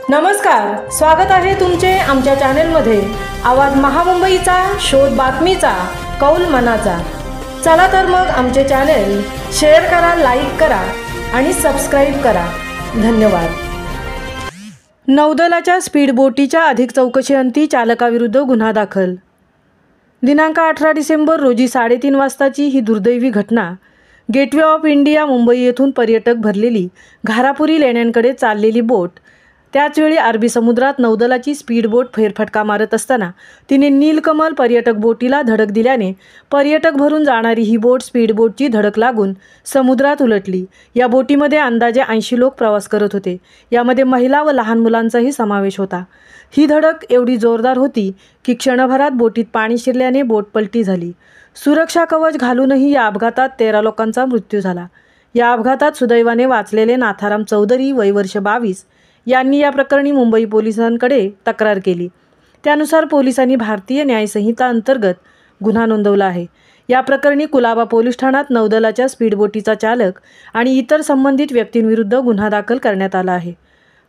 नमस्कार, स्वागत आहे तुमचे आमच्या चॅनलमध्ये। आवाज महामुंबईचा, शोध बातमीचा, कौल मनाचा। चला तर मग आमचे चॅनल शेअर करा, लाईक करा आणि सबस्क्राइब करा। धन्यवाद। नौदलाच्या स्पीड बोटीच्या अधिक चौकशीअंती चालकाविरुद्ध गुन्हा दाखल। दिनांक 18 डिसेंबर रोजी 3:30 वाजताची ही दुर्दैवी घटना गेटवे ऑफ इंडिया मुंबई येथून पर्यटक भरलेली घारापुरी लेण्यांकडे चाललेली बोट त्याचवेळी अरबी समुद्रात नौदलाची स्पीड बोट फेरफटका मारत असताना तिने नीलकमल पर्यटक बोटीला धडक दिल्याने पर्यटक भरून जाणारी ही बोट स्पीड बोटची धडक लागून समुद्रात उलटली। या बोटीमध्ये अंदाजे 80 लोक प्रवास करत होते। यामध्ये महिला व लहान मुलांचाही समावेश होता। ही धडक एवढी जोरदार होती की क्षणभरात बोटीत पाणी शिरल्याने बोट पलटी झाली। सुरक्षा कवच घालूनही या अपघातात 13 लोकांचा मृत्यू झाला। या अपघातात सुदैवाने वाचलेले नाथाराम चौधरी वय वर्ष 22 यांनी या प्रकरणी मुंबई पोलिसांकडे तक्रार केली। त्यानुसार पोलिसांनी भारतीय न्याय संहिता अंतर्गत गुन्हा नोंदवला आहे। या प्रकरणी कुलाबा पोलीस ठाण्यात नौदलाच्या स्पीडबोटीचा चालक आणि इतर संबंधित व्यक्तींविरुद्ध गुन्हा दाखल करण्यात आला आहे।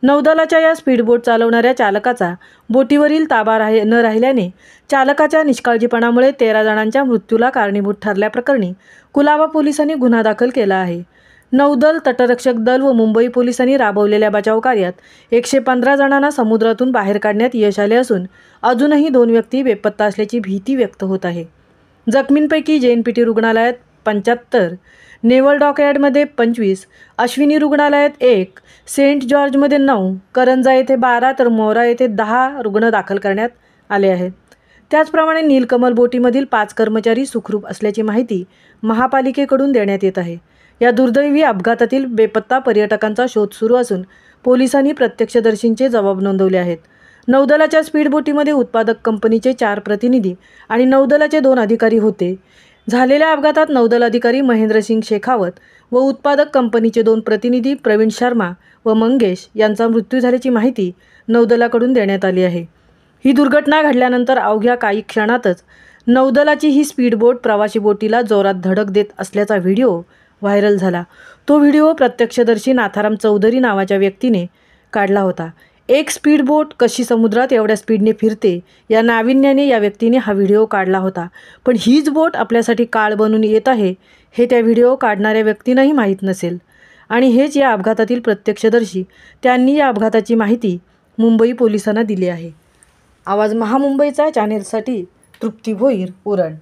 नौदलाच्या या स्पीडबोट चालवणाऱ्या चालकाचा बोटीवरील ताबा न राहिल्याने चालकाच्या निष्काळजीपणामुळे 13 जणांच्या मृत्यूला कारणीभूत ठरल्याप्रकरणी कुलाबा पोलिसांनी गुन्हा दाखल केला आहे। नौदल, तटरक्षक दल व मुंबई पोलिसांनी राबवलेल्या बचाव कार्यात 115 जणांना समुद्रातून बाहेर काढण्यात यश आले असून अजूनही 2 व्यक्ती बेपत्ता असल्याची भीती व्यक्त होत आहे। जखमींपैकी JNPT रुग्णालयात 75, नेव्हल डॉकयार्डमध्ये 25, अश्विनी रुग्णालयात 1, सेंट जॉर्जमध्ये 9, करंजा येथे 12 तर मोरा येथे 10 रुग्ण दाखल करण्यात आले आहेत। त्याचप्रमाणे नीलकमल बोटीमधील 5 कर्मचारी सुखरूप असल्याची माहिती महापालिकेकडून देण्यात येत आहे। या दुर्दैवी अपघातातील बेपत्ता पर्यटकांचा शोध सुरू असून पोलिसांनी प्रत्यक्षदर्शींचे जबाब नोंदवले आहेत। नौदलाच्या स्पीडबोटीमध्ये उत्पादक कंपनीचे 4 प्रतिनिधी आणि नौदलाचे 2 अधिकारी होते। झालेल्या अपघातात नौदल अधिकारी महेंद्रसिंग शेखावत व उत्पादक कंपनीचे 2 प्रतिनिधी प्रवीण शर्मा व मंगेश यांचा मृत्यू झाल्याची माहिती नौदलाकडून देण्यात आली आहे। ही दुर्घटना घडल्यानंतर अवघ्या काही क्षणातच नौदलाची ही स्पीडबोट प्रवासी बोटीला जोरात धडक देत असल्याचा व्हिडिओ व्हायरल झाला। तो व्हिडिओ प्रत्यक्षदर्शी नाथाराम चौधरी नावाच्या व्यक्तीने काढला होता। एक स्पीडबोट कशी समुद्रात एवढ्या स्पीडने फिरते या नाविन्याने या व्यक्तीने हा व्हिडिओ काढला होता। पण हीच बोट आपल्यासाठी काळ बनून येत आहे हे त्या व्हिडिओ काढणाऱ्या व्यक्तींनाही माहीत नसेल आणि हेच या अपघातातील प्रत्यक्षदर्शी। त्यांनी या अपघाताची माहिती मुंबई पोलिसांना दिली आहे। आवाज महामुंबईचा चॅनेलसाठी तृप्ती भोईर, उरण।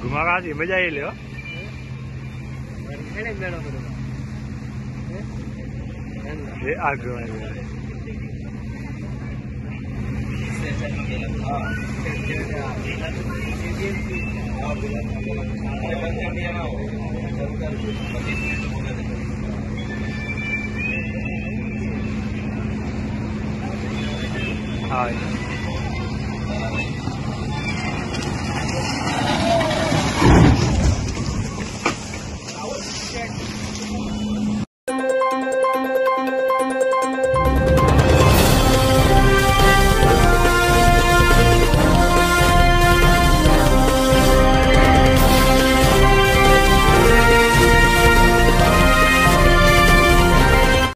घुमा मजा येईल हो। हाँ